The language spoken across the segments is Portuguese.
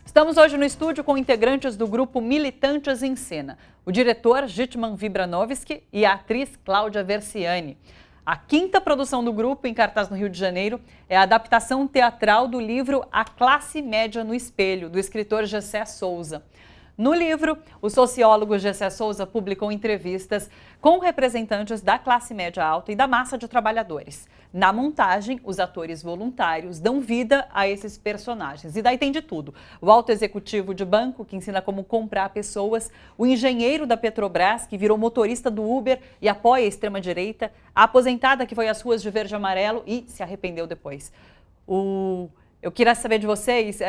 Estamos hoje no estúdio com integrantes do grupo Militantes em Cena, o diretor Gitman Vibranovski e a atriz Cláudia Versiani. A quinta produção do grupo, em cartaz no Rio de Janeiro, é a adaptação teatral do livro A Classe Média no Espelho, do escritor Gessé Souza. No livro, o sociólogo Gessé Souza publicou entrevistas com representantes da classe média alta e da massa de trabalhadores. Na montagem, os atores voluntários dão vida a esses personagens. E daí tem de tudo. O alto executivo de banco, que ensina como comprar pessoas, o engenheiro da Petrobras, que virou motorista do Uber e apoia a extrema-direita, a aposentada que foi às ruas de verde e amarelo e se arrependeu depois. Eu queria saber de vocês...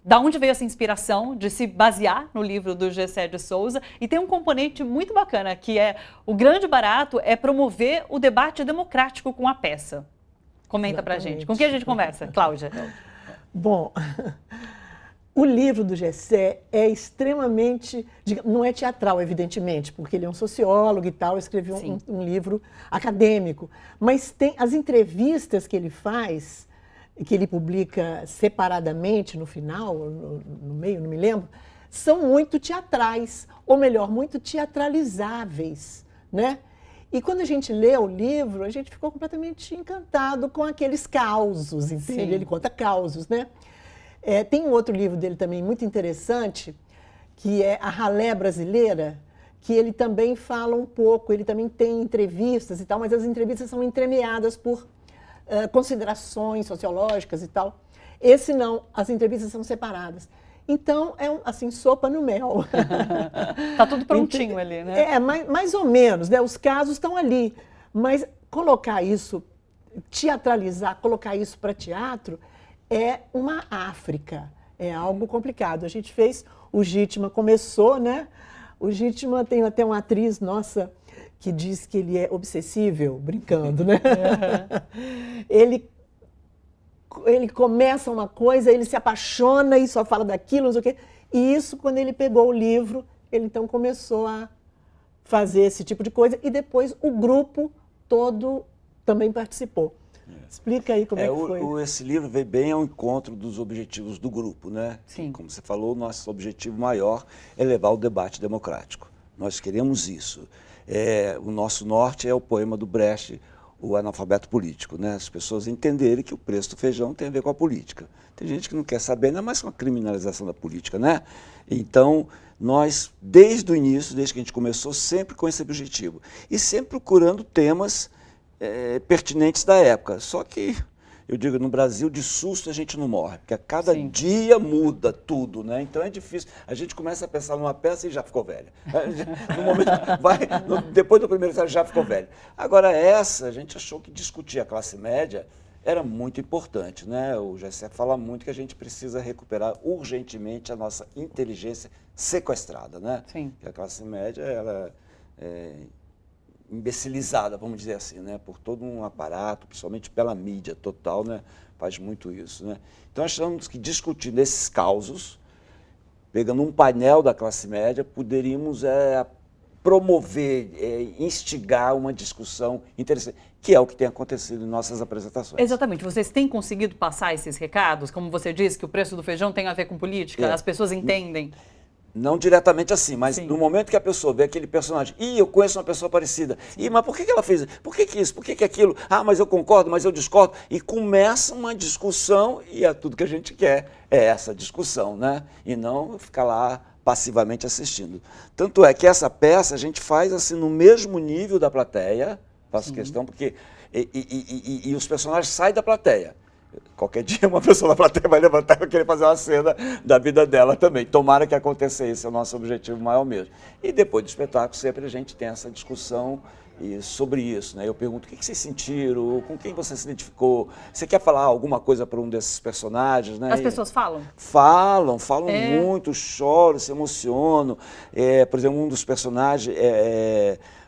Da onde veio essa inspiração de se basear no livro do Gessé de Souza? E tem um componente muito bacana, que é o grande barato é promover o debate democrático com a peça. Comenta pra gente. Com quem a gente conversa, Cláudia? Bom, o livro do Gessé é extremamente, não é teatral, evidentemente, porque ele é um sociólogo e tal, escreveu um livro acadêmico, mas tem as entrevistas que ele faz, que ele publica separadamente no final, no meio, não me lembro, são muito teatrais, ou melhor, muito teatralizáveis, né? E quando a gente lê o livro, a gente ficou completamente encantado com aqueles causos, entende? Sim. Ele conta causos, né? Tem um outro livro dele também muito interessante, que é A Ralé Brasileira, que ele também fala um pouco, ele também tem entrevistas e tal, mas as entrevistas são entremeadas por considerações sociológicas e tal. Esse não, as entrevistas são separadas. Então, é assim, sopa no mel. Tá tudo prontinho ali, né? Mais ou menos, né? Os casos estão ali. Mas colocar isso, teatralizar, colocar isso para teatro, é uma África. É algo complicado. A gente fez, o Gitman começou, né? O Gitman tem até uma atriz, nossa, que diz que ele é obsessível, brincando, né? Uhum. Ele começa uma coisa, ele se apaixona e só fala daquilo, não sei o quê. E isso, quando ele pegou o livro, ele então começou a fazer esse tipo de coisa. E depois o grupo todo também participou. Explica aí como é que foi. Esse livro veio bem ao encontro dos objetivos do grupo, né? Sim. Como você falou, nosso objetivo maior é levar o debate democrático. Nós queremos isso. O nosso norte é o poema do Brecht, O Analfabeto Político, né? As pessoas entenderem que o preço do feijão tem a ver com a política. Tem gente que não quer saber, ainda mais com a criminalização da política, né? Então, nós, desde o início, desde que a gente começou, sempre com esse objetivo. E sempre procurando temas pertinentes da época. Só que, eu digo, no Brasil, de susto a gente não morre, porque a cada dia muda tudo, né? Então é difícil. A gente começa a pensar numa peça e já ficou velha. No momento, depois do primeiro ensaio já ficou velha. Agora essa, a gente achou que discutir a classe média era muito importante, né? O Gessé fala muito que a gente precisa recuperar urgentemente a nossa inteligência sequestrada, né? Sim. Que a classe média, ela imbecilizada, vamos dizer assim, né? Por todo um aparato, principalmente pela mídia total, né? Faz muito isso, né? Então, achamos que discutindo esses causos, pegando um painel da classe média, poderíamos promover, instigar uma discussão interessante, que é o que tem acontecido em nossas apresentações. Exatamente. Vocês têm conseguido passar esses recados? Como você disse, que o preço do feijão tem a ver com política? As pessoas entendem? Não diretamente assim, mas Sim. no momento que a pessoa vê aquele personagem, eu conheço uma pessoa parecida, mas por que ela fez isso? Por que isso? Por que aquilo? Mas eu concordo, mas eu discordo. E começa uma discussão e tudo que a gente quer é essa discussão, né? E não ficar lá passivamente assistindo. Tanto é que essa peça a gente faz assim no mesmo nível da plateia, faço questão, porque e os personagens saem da plateia. Qualquer dia uma pessoa da plateia vai levantar e vai querer fazer uma cena da vida dela também. Tomara que aconteça isso, é o nosso objetivo maior mesmo. E depois do espetáculo sempre a gente tem essa discussão sobre isso, né? Eu pergunto o que vocês sentiram, com quem você se identificou, você quer falar alguma coisa para um desses personagens, né? As pessoas falam? Falam muito, choram, se emocionam. Por exemplo, um dos personagens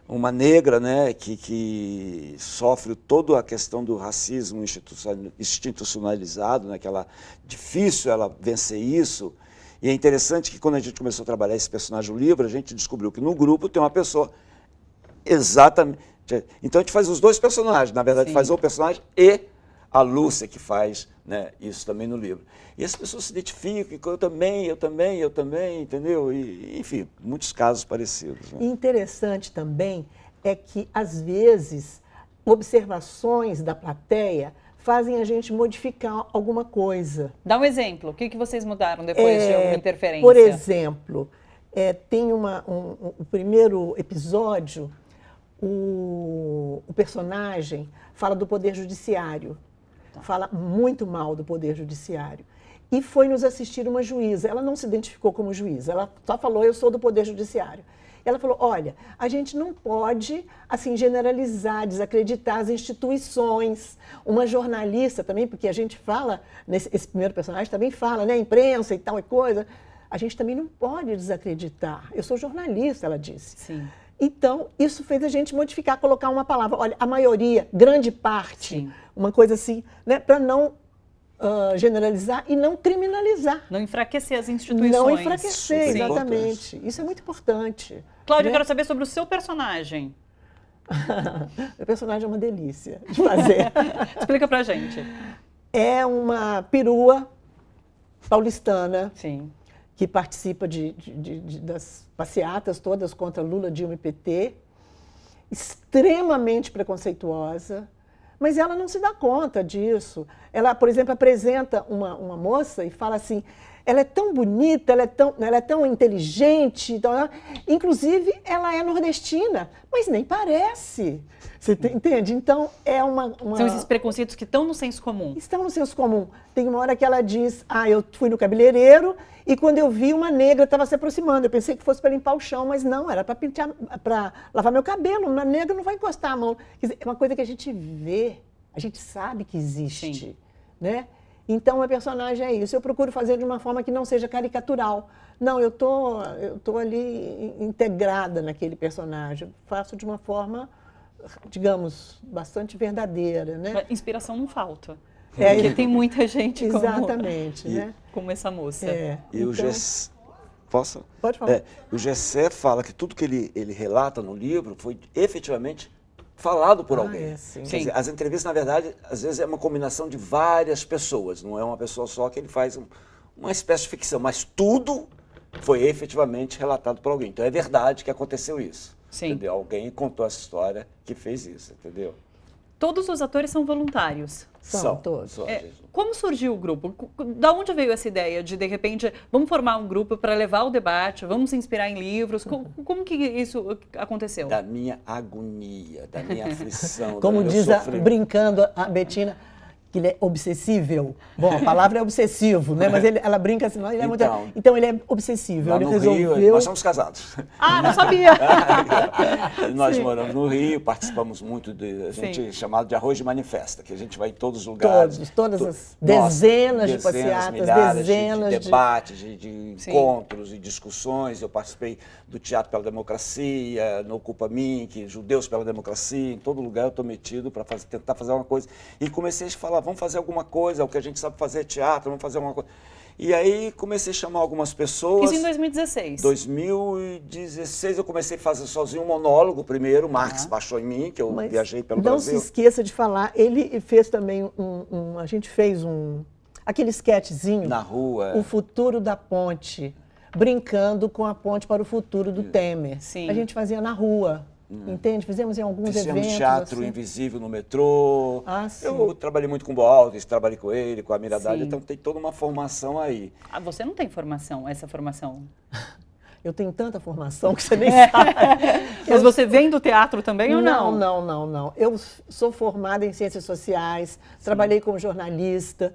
uma negra, né, que sofre toda a questão do racismo institucionalizado, né, que difícil ela vencer isso. E é interessante que quando a gente começou a trabalhar esse personagem no livro, a gente descobriu que no grupo tem uma pessoa exatamente... Então a gente faz os dois personagens, na verdade faz o personagem e a Lúcia que faz, né, isso também no livro. E as pessoas se identificam, eu também, entendeu? E, enfim, muitos casos parecidos. Né? Interessante também é que, às vezes, observações da plateia fazem a gente modificar alguma coisa. Dá um exemplo. O que vocês mudaram depois de alguma interferência? Por exemplo, tem o primeiro episódio, o personagem fala do Poder Judiciário. Fala muito mal do Poder Judiciário. E foi nos assistir uma juíza. Ela não se identificou como juíza, ela só falou, eu sou do Poder Judiciário. Ela falou, olha, a gente não pode, assim, generalizar, desacreditar as instituições. Uma jornalista também, porque a gente fala, esse primeiro personagem também fala, né, imprensa e tal e coisa, a gente também não pode desacreditar. Eu sou jornalista, ela disse. Sim. Então, isso fez a gente modificar, colocar uma palavra, olha, a maioria, grande parte, sim, uma coisa assim, né, para não generalizar e não criminalizar. Não enfraquecer as instituições. Não enfraquecer, Super exatamente. importante. Isso é muito importante. Cláudia, né? eu quero saber sobre o seu personagem. O personagem é uma delícia de fazer. Explica pra gente. É uma perua paulistana. Sim. Que participa das passeatas todas contra Lula, Dilma e PT, extremamente preconceituosa, mas ela não se dá conta disso. Ela, por exemplo, apresenta uma moça e fala assim, ela é tão bonita, ela é tão inteligente, então inclusive ela é nordestina, mas nem parece. Você entende? Então, é uma... São esses preconceitos que estão no senso comum. Estão no senso comum. Tem uma hora que ela diz, eu fui no cabeleireiro e quando eu vi uma negra estava se aproximando. Eu pensei que fosse para limpar o chão, mas não, era para lavar meu cabelo. Uma negra não vai encostar a mão. Quer dizer, é uma coisa que a gente vê, a gente sabe que existe. Sim. Né? Então, a personagem é isso. Eu procuro fazer de uma forma que não seja caricatural. Não, eu tô ali integrada naquele personagem. Eu faço de uma forma, digamos, bastante verdadeira, né? Mas inspiração não falta. Porque tem muita gente exatamente, né? como essa moça. E o Gessé... Posso? Pode falar. O Gessé fala que tudo que ele relata no livro foi efetivamente falado por alguém. Sim. Quer dizer, as entrevistas, na verdade, às vezes é uma combinação de várias pessoas, não é uma pessoa só que ele faz uma espécie de ficção, mas tudo foi efetivamente relatado por alguém. Então é verdade que aconteceu isso. Sim. Entendeu? Alguém contou essa história que fez isso, entendeu? Todos os atores são voluntários. São todos. Como surgiu o grupo? Da onde veio essa ideia de repente, vamos formar um grupo para levar o debate, vamos se inspirar em livros? Como que isso aconteceu? Da minha agonia, da minha aflição, Como do meu diz, sofrimento. brincando, a Betina, que ele é obsessível. Bom, a palavra é obsessivo, né? Mas ela brinca assim, ele é muito... Então ele é obsessível, ele resolveu... Rio, nós somos casados. Ah, não sabia! Nós moramos no Rio, participamos muito de, a gente chamado de arroz de manifesta, que a gente vai em todos os lugares. Todas as dezenas de passeatas, milhares dezenas de debates, de encontros e discussões. Eu participei do Teatro pela Democracia, no Ocupa Mim, que Judeus pela Democracia, em todo lugar eu estou metido para tentar fazer uma coisa. E comecei a falar, vamos fazer alguma coisa, o que a gente sabe fazer é teatro, vamos fazer alguma coisa. E aí comecei a chamar algumas pessoas. Isso em 2016? 2016 eu comecei a fazer sozinho um monólogo primeiro, Marx baixou em mim, que eu viajei pelo Brasil. Não se esqueça de falar, ele fez também a gente fez aquele sketchzinho. Na rua. O Futuro da Ponte, brincando com a ponte para o futuro do Temer. Sim. A gente fazia na rua. Entende? Fizemos em alguns eventos. Teatro assim. Invisível no metrô. Sim. Eu trabalhei muito com o Boaldes, trabalhei com ele, com a Miradade, Sim. então tem toda uma formação aí. Você não tem essa formação? Eu tenho tanta formação que você nem sabe. Mas você vem do teatro também ou não? Não. Eu sou formada em Ciências Sociais, trabalhei como jornalista,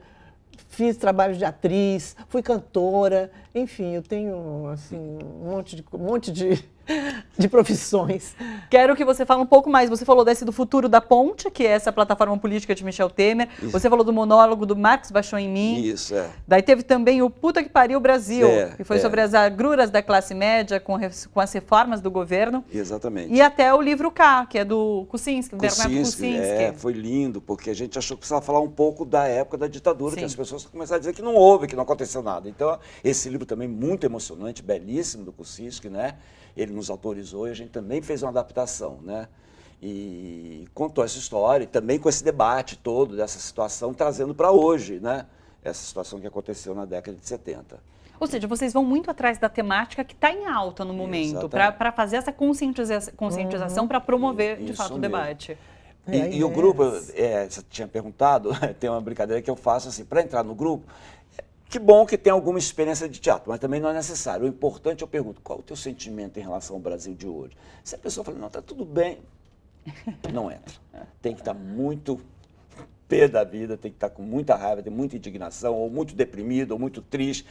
fiz trabalhos de atriz, fui cantora, enfim, eu tenho assim, um monte de profissões. Quero que você fale um pouco mais. Você falou desse do Futuro da Ponte, que é essa plataforma política de Michel Temer. Isso. Você falou do monólogo do Marx baixou em mim. Isso, é. Daí teve também o Puta que Pariu Brasil, que foi sobre as agruras da classe média com as reformas do governo. Exatamente. E até o livro K, que é do Kuczynski, Bernardo Kuczynski. Foi lindo, porque a gente achou que precisava falar um pouco da época da ditadura, que as pessoas começaram a dizer que não houve, que não aconteceu nada. Então, esse livro também muito emocionante, belíssimo, do Kuczynski, né? Ele nos autorizou e a gente também fez uma adaptação, né? e contou essa história, e também com esse debate todo dessa situação, trazendo para hoje, né? Essa situação que aconteceu na década de 70. Ou seja, vocês vão muito atrás da temática que está em alta no momento, para fazer essa conscientização, para promover, de fato, o debate. E o grupo, você tinha perguntado, tem uma brincadeira que eu faço assim, para entrar no grupo, que bom que tem alguma experiência de teatro, mas também não é necessário. O importante, eu pergunto, qual é o teu sentimento em relação ao Brasil de hoje? Se a pessoa fala, não, está tudo bem, não entra. Tem que estar muito pé da vida, tem que estar com muita raiva, tem muita indignação, ou muito deprimido, ou muito triste,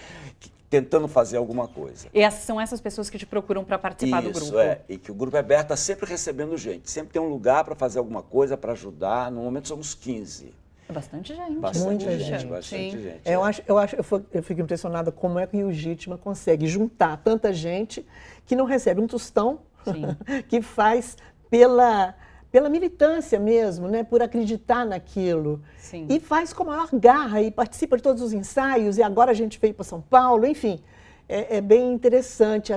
tentando fazer alguma coisa. E são essas pessoas que te procuram para participar do grupo? Isso, e que o Grupo é Aberto está sempre recebendo gente, sempre tem um lugar para fazer alguma coisa, para ajudar. No momento somos 15. É bastante gente. Bastante gente. Eu fico impressionada como é que o Gitman consegue juntar tanta gente que não recebe um tostão, que faz pela militância mesmo, né? Por acreditar naquilo. Sim. E faz com a maior garra e participa de todos os ensaios, e agora a gente veio para São Paulo, enfim. É bem interessante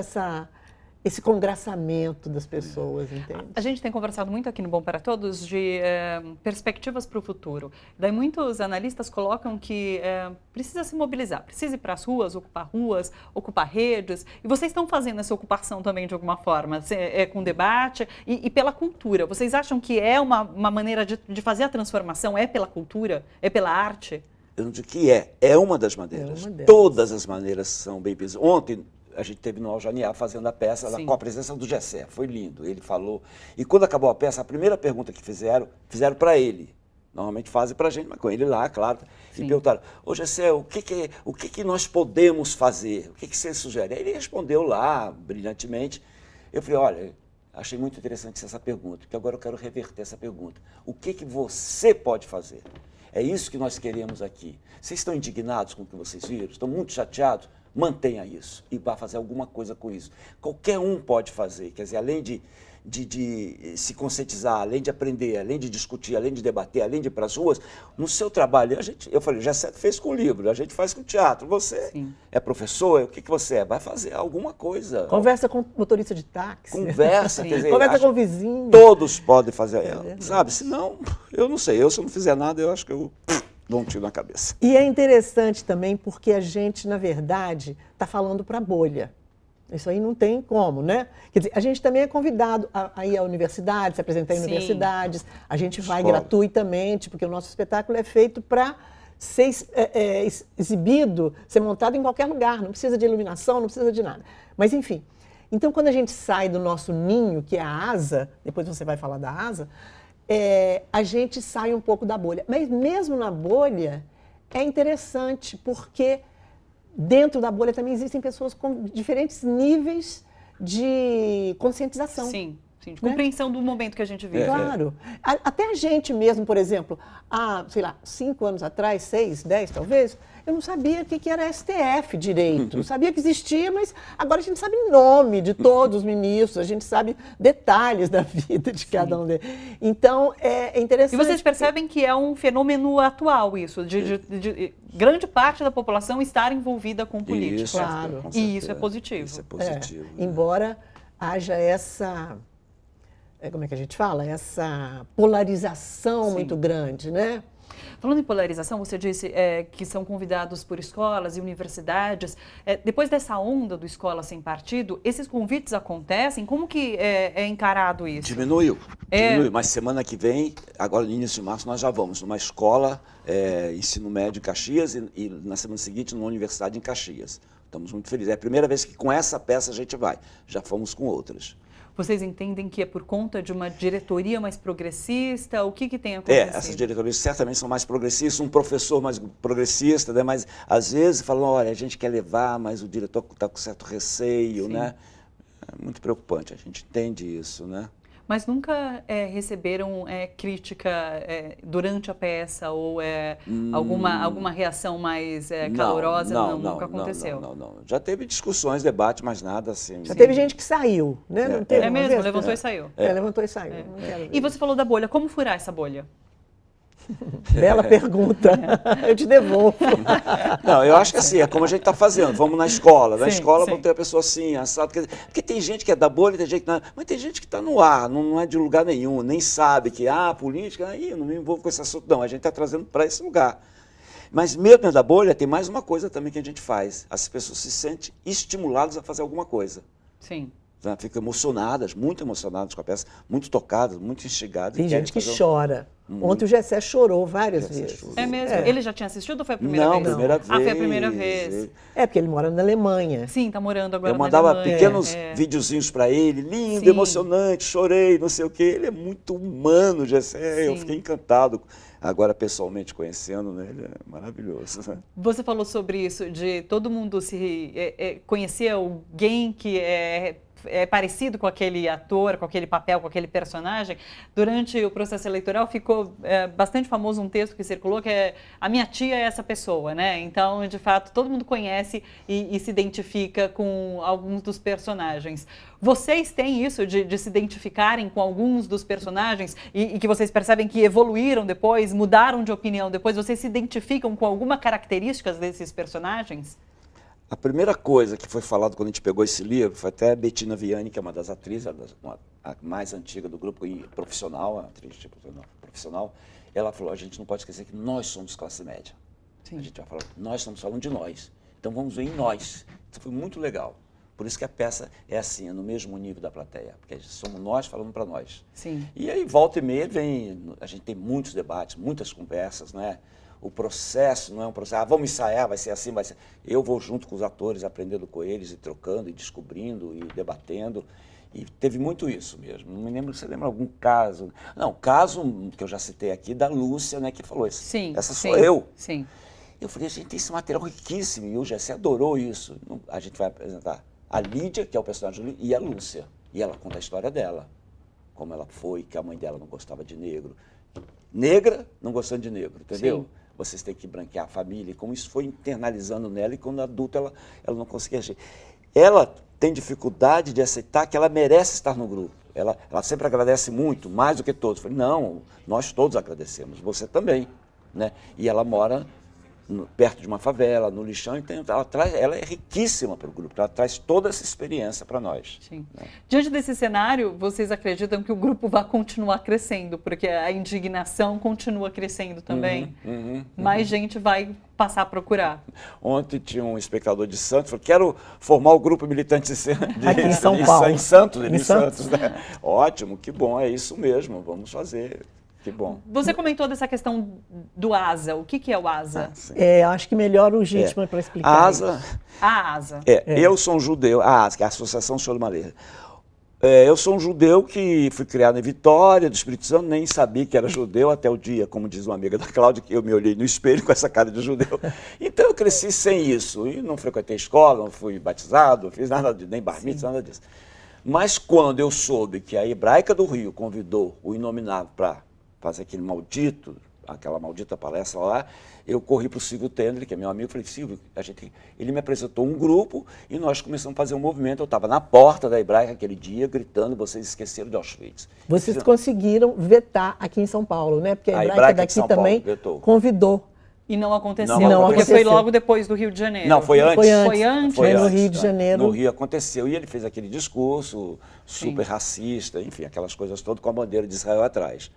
esse congraçamento das pessoas, entende? A gente tem conversado muito aqui no Bom para Todos de perspectivas para o futuro. Daí muitos analistas colocam que precisa se mobilizar, precisa ir para as ruas, ocupar redes. E vocês estão fazendo essa ocupação também de alguma forma, com debate e pela cultura. Vocês acham que é uma maneira de fazer a transformação? É pela cultura? É pela arte? Eu não digo que é uma das maneiras. Todas as maneiras são bem pensadas. Ontem, a gente teve no Aljaniá fazendo a peça com a presença do Gessé, foi lindo, ele falou. E quando acabou a peça, a primeira pergunta que fizeram para ele. Normalmente fazem para a gente, mas com ele lá, claro. E perguntaram, ô Gessé, o que nós podemos fazer? O que você sugere? Aí ele respondeu lá, brilhantemente. Eu falei, olha, achei muito interessante essa pergunta, porque agora eu quero reverter essa pergunta. O que você pode fazer? É isso que nós queremos aqui. Vocês estão indignados com o que vocês viram? Estão muito chateados? Mantenha isso e vá fazer alguma coisa com isso. Qualquer um pode fazer, quer dizer, além de se conscientizar, além de aprender, além de discutir, além de debater, além de ir para as ruas, no seu trabalho, eu falei, já fez com o livro, a gente faz com o teatro, você é professor, o que você é? Vai fazer alguma coisa. Conversa com o motorista de táxi. Conversa, quer dizer, conversa com o vizinho. Todos podem fazer, sabe? Senão, eu não sei, se eu não fizer nada, eu acho que eu dou um tiro na cabeça. E é interessante também porque a gente, na verdade, está falando para a bolha. Isso aí não tem como, né? Quer dizer, a gente também é convidado a ir à universidade, se apresentar em universidades. A gente vai gratuitamente, porque o nosso espetáculo é feito para ser exibido, ser montado em qualquer lugar. Não precisa de iluminação, não precisa de nada. Mas, enfim. Então, quando a gente sai do nosso ninho, que é a asa, depois você vai falar da asa, a gente sai um pouco da bolha. Mas mesmo na bolha, é interessante, porque dentro da bolha também existem pessoas com diferentes níveis de conscientização. Sim, de compreensão do momento que a gente vive. Claro. Até a gente mesmo, por exemplo, há, 5 anos atrás, 6, 10 talvez, eu não sabia o que era STF direito. Eu sabia que existia, mas agora a gente sabe o nome de todos os ministros, a gente sabe detalhes da vida de cada um deles. Então, é interessante. E vocês percebem que é um fenômeno atual isso, de grande parte da população estar envolvida com política. Isso, claro. E isso é positivo. Isso é positivo. Embora haja essa, como é que a gente fala? Essa polarização muito grande, né? Falando em polarização, você disse que são convidados por escolas e universidades. Depois dessa onda do Escola Sem Partido, esses convites acontecem? Como que é encarado isso? Diminuiu, mas semana que vem, agora no início de março, nós já vamos numa escola, ensino médio em Caxias e na semana seguinte numa universidade em Caxias. Estamos muito felizes. É a primeira vez que com essa peça a gente vai. Já fomos com outras. Vocês entendem que é por conta de uma diretoria mais progressista? O que tem acontecido? Essas diretorias certamente são mais progressistas, um professor mais progressista, né? Mas às vezes falam, olha, a gente quer levar, mas o diretor está com certo receio, né? É muito preocupante, a gente entende isso, né? Mas nunca receberam crítica durante a peça ou alguma reação mais calorosa? Nunca aconteceu? Não. Já teve discussões, debate, mas nada assim. Já teve gente que saiu, né? Não teve mesmo? Levantou e saiu. Levantou e saiu. E você falou da bolha. Como furar essa bolha? Bela pergunta. Eu te devolvo. Não, eu acho que assim, é como a gente está fazendo. Vamos na escola. Na Sim, escola sim. vamos ter a pessoa assim, assado. Porque tem gente que é da bolha, tem gente que não é. Mas tem gente que está no ar, não é de lugar nenhum, nem sabe que, política, aí eu não me envolvo com esse assunto. Não, a gente está trazendo para esse lugar. Mas mesmo dentro da bolha, tem mais uma coisa também que a gente faz. As pessoas se sentem estimuladas a fazer alguma coisa. Sim. Ficam emocionadas, muito emocionadas com a peça, muito tocadas, muito instigadas. Tem gente que chora. Ontem o Gessé chorou várias vezes. É mesmo? Ele já tinha assistido ou foi a primeira Não, vez? primeira vez. Ah, foi a primeira vez. É, porque ele mora na Alemanha. Sim, tá morando agora Eu na mandava Alemanha. pequenos videozinhos para ele, lindo, Sim. emocionante, chorei, não sei o quê. Ele é muito humano, Gessé. Eu Sim. fiquei encantado. Agora, pessoalmente conhecendo, né, ele é maravilhoso. Você falou sobre isso, de todo mundo conhecer alguém que é parecido com aquele ator, com aquele papel, com aquele personagem. Durante o processo eleitoral ficou bastante famoso um texto que circulou, que é "A minha tia é essa pessoa", né? Então, de fato, todo mundo conhece e se identifica com alguns dos personagens. Vocês têm isso de se identificarem com alguns dos personagens e que vocês percebem que evoluíram depois, mudaram de opinião depois? Vocês se identificam com alguma característica desses personagens? A primeira coisa que foi falado quando a gente pegou esse livro foi até a Bettina Vianney, que é uma das atrizes, a mais antiga do grupo, e profissional, a atriz profissional. Ela falou: a gente não pode esquecer que nós somos classe média. Sim. A gente vai falar, nós estamos falando de nós. Então vamos ver em nós. Isso foi muito legal. Por isso que a peça é assim, é no mesmo nível da plateia, porque somos nós falando para nós. Sim. E aí, volta e meia, a gente tem muitos debates, muitas conversas, né? O processo não é um processo, vamos ensaiar, vai ser assim, vai ser... Eu vou junto com os atores, aprendendo com eles, e trocando, e descobrindo, e debatendo. E teve muito isso mesmo. Não me lembro, você lembra algum caso? Não, o caso que eu já citei aqui, da Lúcia, né, que falou isso. Sim. Essa sou eu. Sim. Eu falei, gente, tem esse material riquíssimo, e o Gessé adorou isso. A gente vai apresentar a Lídia, que é o personagem, e a Lúcia. E ela conta a história dela. Como ela foi, que a mãe dela não gostava de negro. Negra, não gostando de negro, entendeu? Sim. Vocês têm que branquear a família, e como isso foi internalizando nela, e quando adulta ela não conseguia agir. Ela tem dificuldade de aceitar que ela merece estar no grupo. Ela sempre agradece muito, mais do que todos. Eu falei, não, nós todos agradecemos, você também. Né? E ela mora perto de uma favela, no lixão, então ela é riquíssima para o grupo, ela traz toda essa experiência para nós. Sim. Né? Diante desse cenário, vocês acreditam que o grupo vai continuar crescendo, porque a indignação continua crescendo também? Mais gente vai passar a procurar. Ontem tinha um espectador de Santos, falou, quero formar o grupo militante aqui em São Paulo. Em Santos, né? Ótimo, que bom, é isso mesmo, vamos fazer. Que bom. Você comentou dessa questão do ASA. O que é o ASA? Acho que melhor o Gitman para explicar. A ASA. A ASA. Eu sou um judeu. A ASA, que é a Associação Sholem Aleichem. Eu sou um judeu que fui criado em Vitória, do Espírito Santo, nem sabia que era judeu até o dia, como diz uma amiga da Cláudia, que eu me olhei no espelho com essa cara de judeu. Então eu cresci sem isso. E não frequentei escola, não fui batizado, não fiz nada nem bar mitzvah, nada disso. Mas quando eu soube que a Hebraica do Rio convidou o Inominável para fazer aquela maldita palestra lá, eu corri para o Silvio Tendler, que é meu amigo, falei, Silvio, ele me apresentou um grupo e nós começamos a fazer um movimento. Eu estava na porta da Hebraica aquele dia, gritando, vocês esqueceram de Auschwitz. Vocês conseguiram vetar aqui em São Paulo, né? Porque a Hebraica daqui também convidou. E não aconteceu, não porque aconteceu. foi logo depois do Rio de Janeiro. Não, foi antes. Foi antes. Foi no Rio de Janeiro. No Rio aconteceu, e ele fez aquele discurso super racista, enfim, aquelas coisas todas com a bandeira de Israel atrás.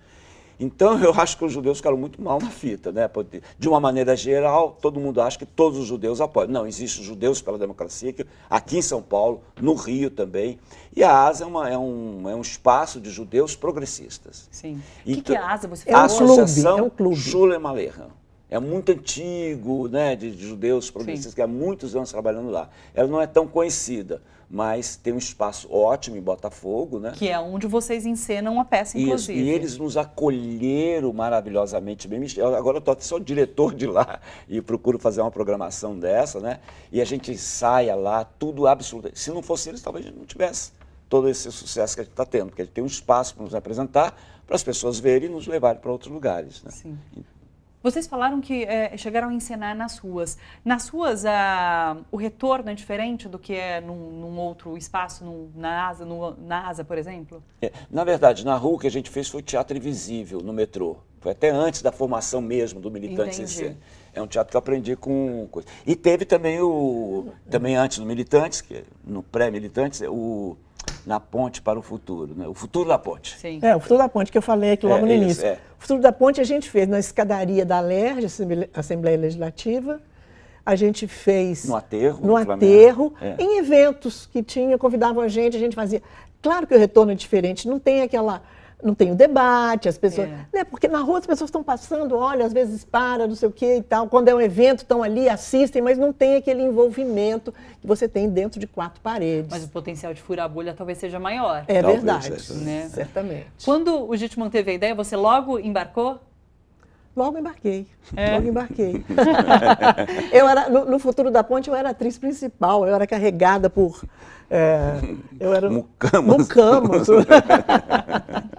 Então, eu acho que os judeus ficaram muito mal na fita, né? De uma maneira geral, todo mundo acha que todos os judeus apoiam. Não, existem judeus pela democracia, aqui em São Paulo, no Rio também. E a ASA é um espaço de judeus progressistas. Sim. Então, o que é a ASA? Você falou? A Associação é um clube. Sholem Aleichem. É muito antigo, né, de judeus progressistas, que há muitos anos trabalhando lá. Ela não é tão conhecida, mas tem um espaço ótimo em Botafogo, né? Que é onde vocês encenam a peça, inclusive. Isso, e eles nos acolheram maravilhosamente bem. Agora eu estou só diretor de lá e procuro fazer uma programação dessa, né? E a gente ensaia lá, tudo absolutamente. Se não fosse eles, talvez a gente não tivesse todo esse sucesso que a gente está tendo, porque a gente tem um espaço para nos apresentar, para as pessoas verem e nos levarem para outros lugares, né? Sim. Vocês falaram que chegaram a encenar nas ruas. Nas ruas, o retorno é diferente do que é num outro espaço, na ASA, por exemplo? Na verdade, na rua o que a gente fez foi teatro invisível, no metrô. Foi até antes da formação mesmo do Militantes em Entendi. Cena. É um teatro que eu aprendi com coisa. E teve também também antes do Militantes, no pré-Militantes, Na Ponte para o Futuro, né? O Futuro da Ponte. Sim. O Futuro da Ponte, que eu falei aqui logo no isso, início. é. O Futuro da Ponte a gente fez na escadaria da LERJ, Assembleia Legislativa. A gente fez No aterro. no Flamengo. aterro, É. em eventos que convidavam a gente fazia. Claro que o retorno é diferente, não tem o debate, as pessoas. Né, porque na rua as pessoas estão passando, olha, às vezes para, não sei o quê e tal. Quando é um evento, estão ali, assistem, mas não tem aquele envolvimento que você tem dentro de 4 paredes. Mas o potencial de furar a bolha talvez seja maior. É Talvez, verdade, né? certamente. Quando o Gitman teve a ideia, você logo embarcou? Logo embarquei. Eu era, no Futuro da Ponte, eu era atriz principal, eu era carregada por... eu era Mucamas. Mucamas.